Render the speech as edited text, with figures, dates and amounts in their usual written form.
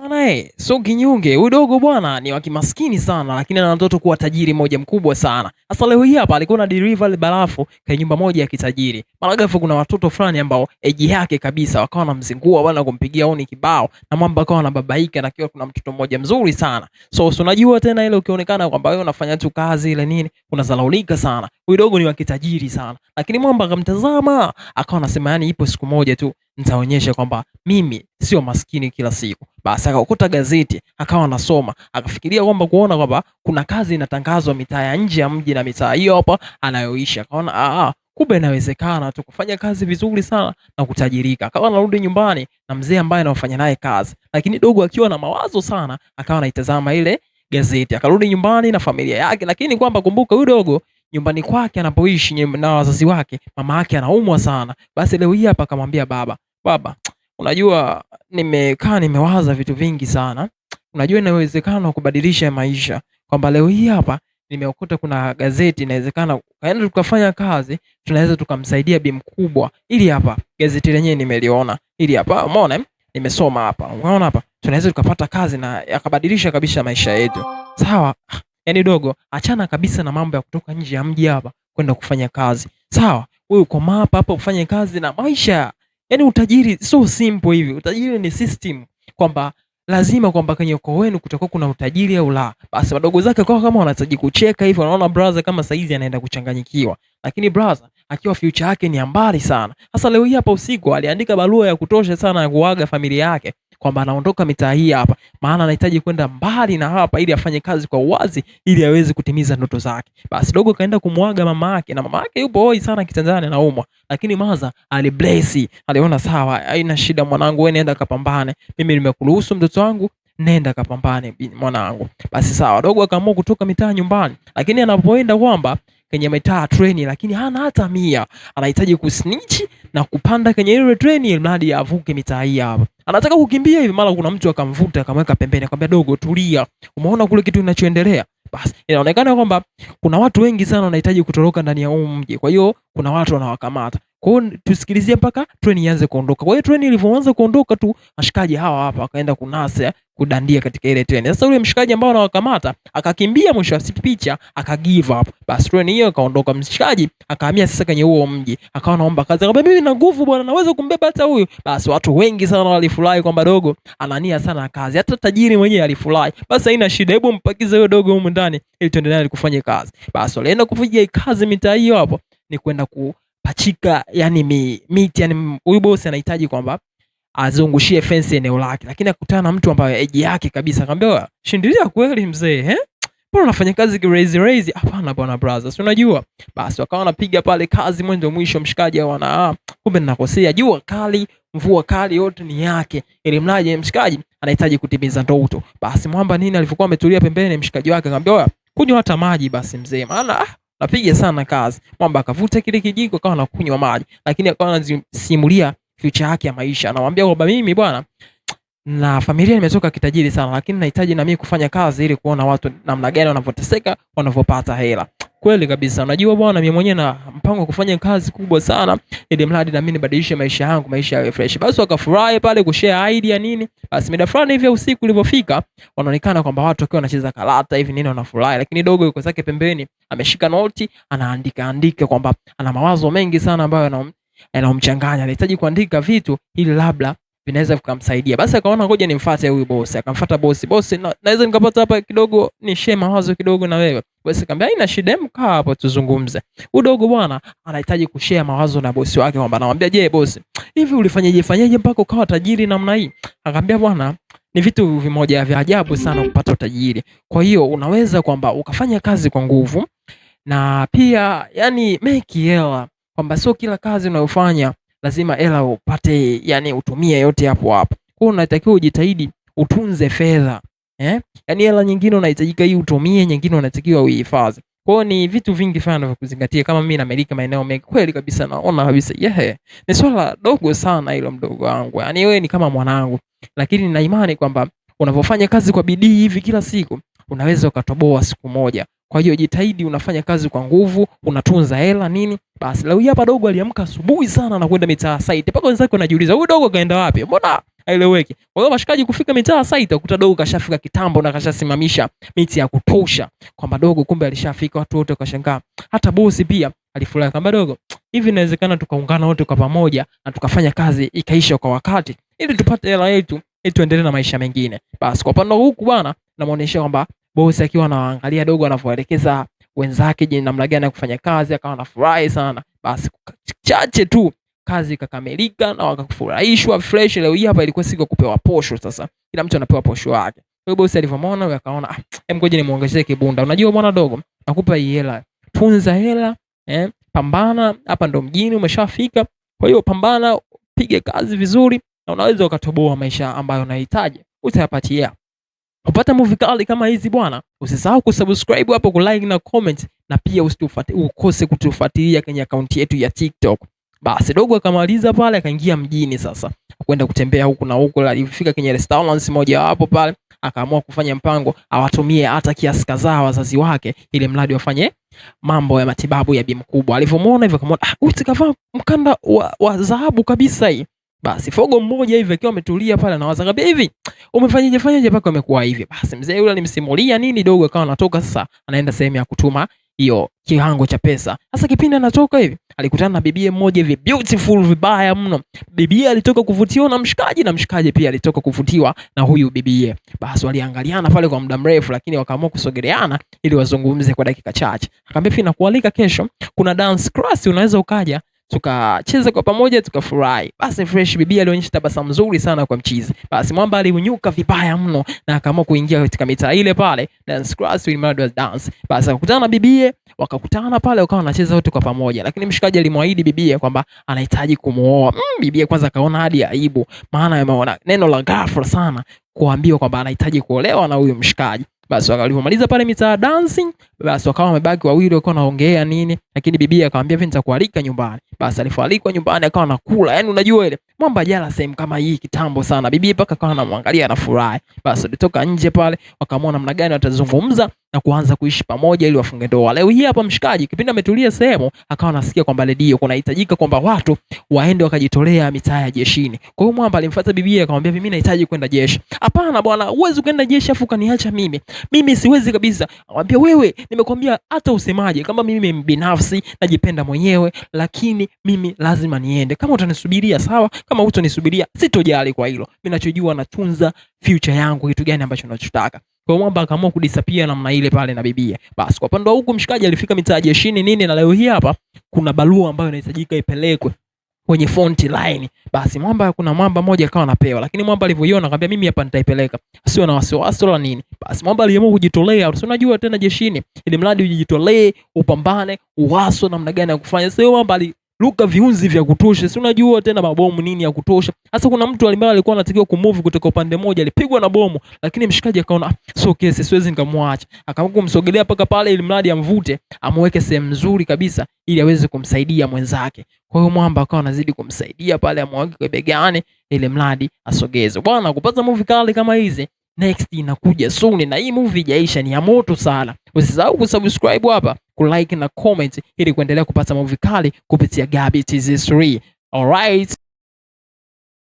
Bwana so kinyonge, huyu dogo bwana ni wa kimaskini sana lakini ana ndoto kuwa tajiri moja mkubwa sana. Sasa leo hii hapa alikuwa na deliver barafu kwa nyumba moja ya kitajiri. Mara ghafla kuna watoto fulani ambao age yake kabisa wakawa wanamzingua bwana kumpigia honi kibao na mambo akawa anababaika na kiwa kuna mtoto mmoja mzuri sana. So unajua tena ile ukionekana kwamba wewe unafanya tu kazi ile nini unazalaulika sana. Huyu dogo ni wa kitajiri sana. Lakini mwamba akamtazama akawa anasema yani ipo siku moja tu nitaonyesha kwamba mimi sio maskini kila siku. Basi akakuta gazeti, akawa anasoma, akafikiria kwamba kuona kwamba kuna kazi inatangazwa mitaa ya nje ya mji na mitaa hiyo hapa anayoishi. Akaona kumbe inawezekana tu kufanya kazi vizuri sana na kutajirika. Akawa anarudi nyumbani na mzee ambaye anafanya naye kazi. Lakini dogo akiwa na mawazo sana, akawa anaitazama ile gazeti. Akarudi nyumbani na familia yake, lakini kwamba kumbuka huyu dogo nyumbani kwake anapoishi na wazazi wake, mama yake anaumwa sana. Basi leo hii hapa akamwambia baba, unajua nimewaza vitu vingi sana. Unajua inawezekana kubadilisha maisha. Kwamba leo hii hapa nimeokota kuna gazeti inawezekana kaenda tukafanya kazi, tunaweza tukamsaidia bi mkubwa. Ili hapa gazeti lenyewe nimeliona. Ili hapa umeona nimesoma hapa. Unaona hapa tunaweza tukapata kazi na yakabadilisha kabisa maisha yetu. Sawa? Yaani dogo achana kabisa na mambo ya kutoka nje ya mji hapa kwenda kufanya kazi. Sawa? Wewe uko hapa ufanye kazi na maisha. Yaani utajiri so simple hivi. Utajiri ni system kwamba lazima kwamba kwenye ukoo wenu kutakuwa kuna utajiri au la. Basi wadogo zake kwa kama wanahitaji kucheka hivi wanaona brother kama saizi anaenda kuchanganyikiwa. Lakini brother akiwa future yake ni mbali sana. Sasa leo hii hapa usiku aliandika barua ya kutosha sana ya kuaga familia yake kwamba anaondoka mitaa hii hapa, maana anahitaji kwenda mbali na hapa ili afanye kazi kwa uwazi ili aweze kutimiza ndoto zake. Basi dogo kaenda kumwaga mama yake na mama yake yupo hoi sana kitandani anaumwa, lakini maza alibless, aliona sawa, haina shida mwanangu, wewe nenda kapambane, mimi nimekuruhusu mtoto wangu, nenda kapambane mwanangu. Basi sawa, dogo akaamua kutoka mitaa nyumbani, lakini anapoenda kwamba kwenye mitaa treni, lakini hana hata 100, anahitaji kusnitch na kupanda kwenye ile treni ili mradi avuke mitaa hii hapa. Anataka kukimbia hivi, mara kuna mtu akamvuta akamweka pembeni akamwambia dogo tulia, umeona kule kitu kinachoendelea. Basi inaonekana kwamba kuna watu wengi sana wanahitaji kutoroka ndani ya mji, kwa hiyo kuna watu wanawakamata. Kwa hiyo tusikilizie mpaka treni ianze kuondoka. Kwa hiyo treni ilivyoanza kuondoka tu mashikaji hawa hapa wakaenda kunasa kudandia katika ile treni. Sasa yule mshikaji ambao anawakamata akakimbia, mwisho wa picha akagive up. Basi treni hiyo ikaondoka, mshikaji akahamia sasa kwenye huo mji, akawa anaomba kazi, akamwambia mimi na nguvu bwana, naweza kumbeba hata huyu. Basi watu wengi sana walifurahi kwamba dogo anania sana kazi, hata tajiri mwenyewe alifurahi. Basi haina shida, hebu mpakize huyo dogo huko ndani ili tuendelee kufanya kazi. Basi walienda kufanya kazi mitaa hiyo hapo, ni kwenda kupachika yani miti, yani huyu boss anahitaji kwamba azungushie fence eneo lake, lakini akutana na mtu ambaye age yake kabisa, akamwambia shindilia kweli mzee, mbona unafanya kazi raise? Hapana bwana brother, si unajua. Basi wakawa wanapiga pale kazi mwendo mwisho, mshikaji kumbe ninakosea, jua kali mvua kali yote ni yake, ili mlaje mshikaji anahitaji kutimiza ndoto. Basi mwamba nini alivyokuwa ametulia pembeni, mshikaji wake akamwambia kunywa hata maji basi mzee, maana napiga sana kazi. Mwamba akavuta kile kijiko akawa anakunywa maji, lakini akawa anasimulia future yake ya maisha. Anamwambia kwamba mimi bwana na familia nimetoka kitajiri sana, lakini nahitaji na mimi kufanya kazi ili kuona watu namna gani wanavyoteseka, wanavyopata hela. Kweli kabisa, unajua bwana, mimi mwenyewe na mpango wa kufanya kazi kubwa sana ili mradi na mimi nibadilishe maisha yangu, maisha yawe fresh. Basi wakafurahi pale kushare idea nini. Basi mida fulani hivi usiku ulipofika, wanaonekana kwamba watu wakiwa wanacheza karata hivi nini wanafurahi, lakini dogo yuko zake pembeni ameshika noti anaandika kwamba ana mawazo mengi sana ambayo yanamchanganya, anahitaji kuandika vitu ili labda vinaweza vikamsaidia. Basi akaona ngoja nimfuate huyu boss, akamfuata boss, naweza nikapata hapa kidogo ni share mawazo kidogo na wewe. Boss akamwambia haina shida, mkaa hapo tuzungumze. Huyu dogo bwana anahitaji kushare mawazo na boss wake, kwamba anamwambia je boss, hivi ulifanyaje mpaka ukawa tajiri namna hii? Akamwambia bwana ni vitu vimoja vya ajabu sana kupata utajiri. Kwa hiyo unaweza kwamba ukafanya kazi kwa nguvu na pia yani make hela, kwamba sio kila kazi unayofanya lazima hela upate, yani utumie yote hapo hapo. Kwa hiyo unatakiwa ujitahidi utunze fedha. Yani hela nyingine unahitajika hii utumie, nyingine unatakiwa uhifadhi. Kwa hiyo ni vitu vingi sana vya kuzingatia. Kama mimi namelika maeneo mengi kweli kabisa, naona kabisa ni swala dogo sana hilo mdogo wangu. Yani wewe ni kama mwanangu, lakini nina imani kwamba unapofanya kazi kwa bidii hivi kila siku unaweza ukatoboa siku moja. Kwa hiyo jitahidi unafanya kazi kwa nguvu, unatunza hela nini. Basi leo hapa dogo aliamka asubuhi sana na kwenda mitaa site. Paka wenzake wanajiuliza huyu dogo kaenda wapi? Mbona haieleweki. Kwa hiyo mashikaji kufika mitaa site ukuta dogo kashafika kitambo na kashasimamisha miti ya kutosha. Kwamba dogo kumbe alishafika, watu wote wakashangaa. Hata bosi pia alifurahi kwamba dogo, hivi inawezekana tukaungana wote kwa pamoja na tukafanya kazi ikaisha kwa wakati ili tupate hela yetu ili tuendelee na maisha mengine. Basi kwa upande huku bwana namuonyesha kwamba bosi akiwa anaangalia dogo anavyoelekeza wenzake je namna gani ya kufanya kazi akawa anafurahi sana. Basi chache tu kazi ikakamilika na wakafurahishwa fresh. Leo hii hapa ilikuwa siku ya kupewa posho. Sasa kila mtu anapewa posho yake. Kwa hiyo bosi alivyomwona akaona ngoja nimuongezee kibunda. Unajua bwana dogo, nakupa hii hela, tunza hela, pambana, hapa ndo mjini umeshafika. Kwa hiyo pambana, pige kazi vizuri na unaweza ukatoboa maisha ambayo unahitaji, utayapatia. Kupata movie kali kama hizi bwana, usisahau kusubscribe hapo, kulike na comment, na pia usikose kutufuatilia kwenye akaunti yetu ya TikTok. Basi dogo akamaliza pale akaingia mjini sasa. Kwenda kutembea huku na huku, alifika kwenye restaurants moja hapo pale, akaamua kufanya mpango awatumie hata kiasi kadhaa wazazi wake ili mradi wafanye mambo ya matibabu ya bi mkubwa. Alivyomwona hivyo akamwona utikavaa mkanda wa dhahabu kabisa hii. Basi fogo mmoja hivi akiwa ametulia pale na wazanga hivi, umefanyaje mpaka umekuwa hivi? Basi mzee yule alimsimulia nini, dogo akawa anatoka sasa anaenda sehemu ya kutuma hiyo kihango cha pesa. Sasa kipindi anatoka hivi alikutana na bibie mmoja hivi beautiful vibaya mno. Bibie alitoka kuvutiwa na mshikaji na mshikaji pia alitoka kuvutiwa na huyu bibie. Basi waliangaliana pale kwa muda mrefu, lakini wakaamua kusogeleana ili wazungumze kwa dakika chache. Akamwambia hivi, nakualika kesho kuna dance class, unaweza ukaja tukacheza kwa pamoja tukafurahi. Basi fresh bibia alionyesha tabasamu nzuri sana kwa mchizi. Basi mwamba aliunyuka vibaya mno na akaamua kuingia katika mitaa ile pale dance class ili mradi wa dance. Basi akakutana na bibie, wakakutana pale wakawa wanacheza wote kwa pamoja, lakini mshikaji alimwahidi bibie kwamba anahitaji kumuoa. Bibie kwanza kaona hadi aibu, maana ameona neno la ghafla sana kuambiwa kwamba anahitaji kuolewa na huyo mshikaji. Basi walipomaliza pale mitaa dancing, basi wakawa wamebaki wawili wakawa wanaongea nini, lakini bibi akamwambia hivi nitakualika nyumbani. Basi alipoalikwa nyumbani akawa anakula, yani unajua ile mwamba jala sehemu kama hii kitambo sana. Bibi paka akawa anamwangalia anafurahi. Basi walitoka nje pale wakaamua namna gani watazungumza na kuanza kuishi pamoja ili wafunge ndoa. Leo hii hapa mshikaji kipindi ametulia sehemu akawa anasikia kwamba redio kunahitajika kwamba watu waende wakajitolea mitaa ya jeshini. Kwa hiyo mwamba alimfuata bibi akamwambia mimi nahitaji kwenda jeshi. Hapana bwana, huwezi kwenda jeshi afu kaniacha mimi. Mimi siwezi kabisa. Akamwambia wewe, nimekwambia hata usemaje kama mimi binafsi najipenda mwenyewe, lakini mimi lazima niende. Kama utanisubiria sawa, kama hutonisubiria sitojali kwa hilo. Mimi ninachojua natunza future yangu, kitu gani ambacho ninachotaka. Kwa mwamba akaamua kudisappear namna ile pale na bibia. Basi kwa upande huko mshikaji alifika mitaa jeshini nini, na leo hii hapa kuna barua ambayo inahitajika ipelekwe kwenye front line. Basi mwamba kuna mwamba moja akawa anapewa, lakini mwamba alivyoiona akamwambia mimi hapa nitaipeleka, sio na wasiwasi wala nini. Basi mwamba aliamua kujitolea. Unajua tena jeshini ili mradi ujitolee, upambane, uwaso namna gani ya kufanya. Sio mwamba luka viunzi vya kutosha, si unajua tena mabomu nini ya kutosha. Sasa kuna mtu alimbaye alikuwa anatakiwa kumove kutoka upande mmoja, alipigwa na bomu, lakini mshikaji akaona so kesi siwezi nikamwacha, akaamua kumsogelea paka pale ili mradi amvute amweke sehemu nzuri kabisa ili aweze kumsaidia mwenzake. Kwa hiyo mwamba akawa anazidi kumsaidia pale, amweke kwa begani ili mradi asogeze. Bwana, kupata movie kali kama hizi next inakuja soon, na hii movie jaisha ni ya moto sana. Usisahau kusubscribe hapa, kulike na comment ili kuendelea kupata movie kali kupitia Gabby TZ3. Alright.